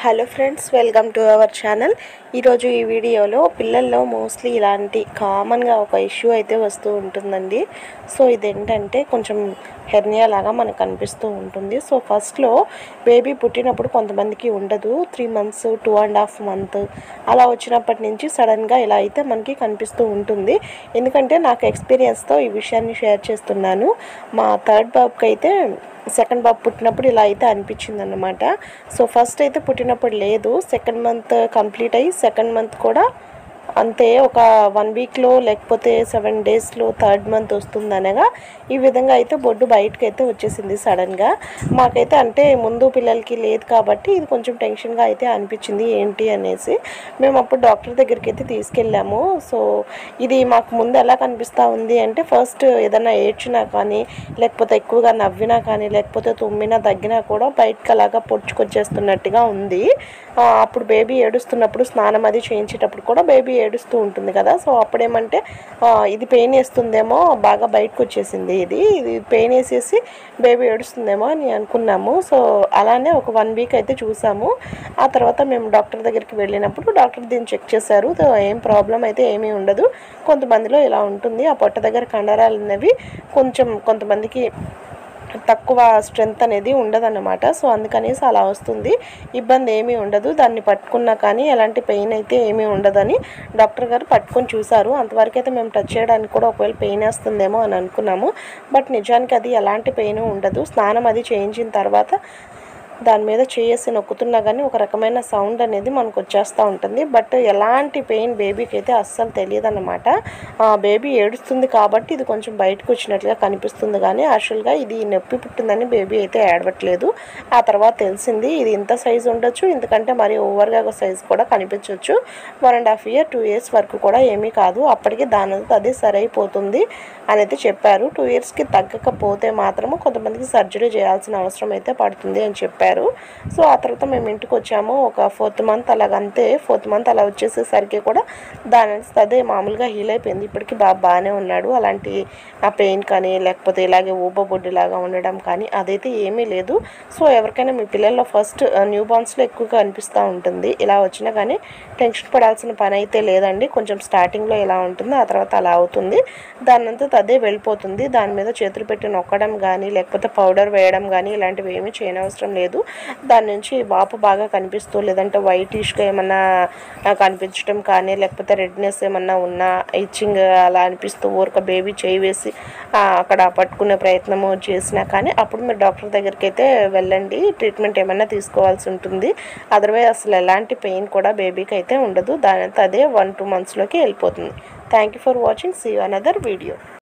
Hello friends, welcome to our channel. ఈరోజు ఈ వీడియోలో పిల్లల్లో మోస్ట్లీ ఇలాంటి కామన్గా ఒక ఇష్యూ అయితే వస్తూ ఉంటుందండి. సో ఇదేంటంటే కొంచెం హెర్నియా లాగా మనకు కనిపిస్తూ ఉంటుంది. సో ఫస్ట్లో బేబీ పుట్టినప్పుడు కొంతమందికి ఉండదు, 3 months 2.5 months అలా వచ్చినప్పటి నుంచి సడన్గా ఇలా అయితే మనకి కనిపిస్తూ ఉంటుంది. ఎందుకంటే నాకు ఎక్స్పీరియన్స్తో ఈ విషయాన్ని షేర్ చేస్తున్నాను. మా థర్డ్ బాబుకి అయితే సెకండ్ బాబు పుట్టినప్పుడు ఇలా అయితే అనిపించింది అన్నమాట. సో ఫస్ట్ అయితే పుట్టినప్పుడు లేదు, సెకండ్ మంత్ కంప్లీట్ అయ్యి సెకండ్ మంత్ కూడా అంతే, ఒక 1 weekలో లేకపోతే 7 daysలో థర్డ్ మంత్ వస్తుంది అనగా ఈ విధంగా అయితే బొడ్డు బయటకు అయితే వచ్చేసింది సడన్గా. మాకైతే అంటే ముందు పిల్లలకి లేదు కాబట్టి ఇది కొంచెం టెన్షన్గా అయితే అనిపించింది ఏంటి అనేసి. మేము అప్పుడు డాక్టర్ దగ్గరికి అయితే తీసుకెళ్ళాము. సో ఇది మాకు ముందు ఎలా కనిపిస్తూ ఉంది అంటే, ఫస్ట్ ఏదైనా ఏడ్చినా కానీ లేకపోతే ఎక్కువగా నవ్వినా కానీ లేకపోతే తుమ్మినా దగ్గినా కూడా బయటకు అలాగా పొడుచుకొచ్చేస్తున్నట్టుగా ఉంది. అప్పుడు బేబీ ఏడుస్తున్నప్పుడు స్నానం అది చేయించేటప్పుడు కూడా బేబీ ఏడుస్తూ ఉంటుంది కదా. సో అప్పుడేమంటే ఇది పెయిన్ వేస్తుందేమో, బాగా బయటకు వచ్చేసింది, ఇది పెయిన్ వేసేసి బేబీ ఏడుస్తుందేమో అని అనుకున్నాము. సో అలానే ఒక 1 week అయితే చూసాము. ఆ తర్వాత మేము డాక్టర్ దగ్గరికి వెళ్ళినప్పుడు డాక్టర్ దీన్ని చెక్ చేశారు. ఏం ప్రాబ్లం అయితే ఏమీ ఉండదు, కొంతమందిలో ఇలా ఉంటుంది, ఆ పొట్ట దగ్గర కండరాలు అనేవి కొంతమందికి తక్కువ స్ట్రెంగ్త్ అనేది ఉండదన్నమాట. సో అందుకనేసి అలా వస్తుంది, ఇబ్బంది ఏమీ ఉండదు, దాన్ని పట్టుకున్నా కానీ ఎలాంటి పెయిన్ అయితే ఏమీ ఉండదని డాక్టర్ గారు పట్టుకొని చూశారు. అంతవరకు అయితే మేము టచ్ చేయడానికి కూడా ఒకవేళ పెయిన్ వేస్తుందేమో అని అనుకున్నాము. బట్ నిజానికి అది ఎలాంటి పెయిన్ ఉండదు. స్నానం అది చేయించిన తర్వాత దాని మీద చేసి నొక్కుతున్నా కానీ ఒక రకమైన సౌండ్ అనేది మనకు వచ్చేస్తూ ఉంటుంది. బట్ ఎలాంటి పెయిన్ బేబీకి అయితే అస్సలు తెలియదు అన్నమాట. బేబీ ఏడుస్తుంది కాబట్టి ఇది కొంచెం బయటకు వచ్చినట్లుగా కనిపిస్తుంది, కానీ యాక్చువల్గా ఇది నొప్పి పుట్టిందని బేబీ అయితే ఏడవట్లేదు. ఆ తర్వాత తెలిసింది ఇది ఇంత సైజు ఉండొచ్చు, ఎందుకంటే మరి ఓవర్గా ఒక సైజు కూడా కనిపించవచ్చు. 1.5 year 2 years వరకు కూడా ఏమీ కాదు, అప్పటికి దానితో అదే సరైపోతుంది అని అయితే చెప్పారు. 2 yearsకి తగ్గకపోతే మాత్రము కొంతమందికి సర్జరీ చేయాల్సిన అవసరం అయితే పడుతుంది అని చెప్పారు. సో ఆ తర్వాత మేము ఇంటికి వచ్చాము, ఒక 4th month అలాగంతే. 4th month అలా వచ్చేసేసరికి కూడా దాని అదే మామూలుగా హీల్ అయిపోయింది. ఇప్పటికీ బాగానే ఉన్నాడు. అలాంటి ఆ పెయిన్ కానీ లేకపోతే ఇలాగే ఊబబొడ్డిలాగా ఉండడం కానీ అదైతే ఏమీ లేదు. సో ఎవరికైనా మీ పిల్లల్లో ఫస్ట్ న్యూ బార్న్స్లో ఎక్కువగా అనిపిస్తూ ఉంటుంది, ఇలా వచ్చినా కానీ టెన్షన్ పడాల్సిన పని అయితే లేదండి. కొంచెం స్టార్టింగ్లో ఎలా ఉంటుందో ఆ తర్వాత అలా అవుతుంది, దానంతా అదే వెళ్ళిపోతుంది. దాని మీద చేతులు పెట్టి నొక్కడం కానీ లేకపోతే పౌడర్ వేయడం కానీ ఇలాంటివి ఏమీ చేయనవసరం లేదు. దాని నుంచి వాపు బాగా కనిపిస్తూ లేదంటే వైటిష్గా ఏమన్నా కనిపించడం కానీ లేకపోతే రెడ్నెస్ ఏమన్నా ఉన్నా, ఇచ్చింగ్ అలా అనిపిస్తూ ఊరిక బేబీ చేయి వేసి అక్కడ పట్టుకునే ప్రయత్నము చేసినా కానీ అప్పుడు మీరు డాక్టర్ దగ్గరికి అయితే వెళ్ళండి, ట్రీట్మెంట్ ఏమన్నా తీసుకోవాల్సి ఉంటుంది. అదర్వైజ్ అసలు ఎలాంటి పెయిన్ కూడా బేబీకి అయితే ఉండదు, దానంతా అదే 1-2 monthsలోకి వెళ్ళిపోతుంది. Thank you for watching. See you another video.